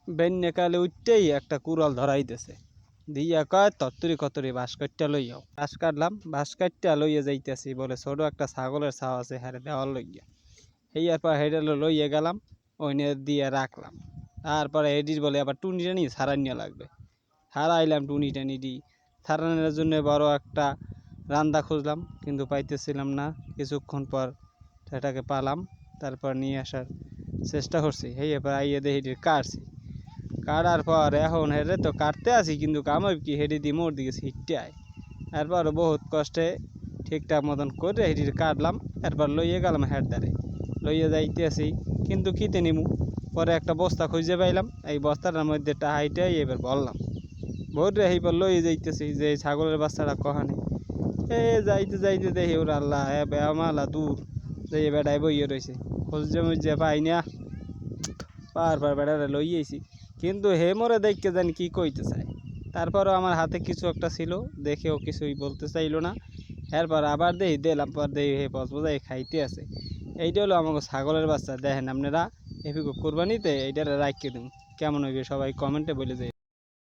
বেন্যকালে উঠতেই একটা কুড়াল ধরাইতেছে, দিয়া কয় তত্তরি কতরি বাঁশ কাটটা লইয়াও। বাঁশ কাটলাম, বাঁশ কাটটা লইয়া যাইতেছি, বলে ছোট একটা ছাগলের ছাও আছে হ্যাঁ দেওয়ার লইয়া। হেয়ার পর হেডে লইয়া গেলাম, ওইনে দিয়ে রাখলাম। তারপরে হেডির বলে আবার টুনি টানি সারাইয়া লাগবে, হারাইলাম টুনি টানি দি সারানোর জন্য বড় একটা রান্দা খুঁজলাম, কিন্তু পাইতেছিলাম না। কিছুক্ষণ পর সেটাকে পালাম, তারপর নিয়ে আসার চেষ্টা করছি। এবার আইয়ে দেখি কাটছি, কাটার পর এখন হেরে তো কাটতে আসি, কিন্তু কামাই কি হেডি দিয়ে মোর দিকে ছিটতে আয়। এরপর বহুত কষ্টে ঠিকঠাক মতন করে হেডি কাটলাম। এরপর লইয়ে গেলাম হেড দ্বারে, লইয়ে যাইতে আসি, কিন্তু কিতে নিমু। পরে একটা বস্তা খুঁজে পাইলাম, এই বস্তাটার মধ্যে টাহাইটাই এবার বললাম ভোরে এইবার লইয়ে যাইতেছি যে ছাগলের বাচ্চাটা কহানে। যাইতে যাইতে দেখি ওর আল্লাহ বেমালা দূর যে বেড়ায় বইয়ে রয়েছে, খুঁজে মুজে পাই না। পার বেড়াটা লইয়েছি, কিন্তু হে মোরে দেখতে জানি কি কইতে চায়। তারপরও আমার হাতে কিছু একটা ছিল, দেখেও কিছুই বলতে চাইলো না। এরপর আবার দেখি দিলাম, পর দেখি হে বসবজাই খাইতে আছে। এইটা হলো আমাকে ছাগলের বাচ্চা। দেখেন আপনারা এপিক কোরবানিতে এইটারে রাখিয়ে দিন, কেমন হইবে সবাই কমেন্টে বলে যায়।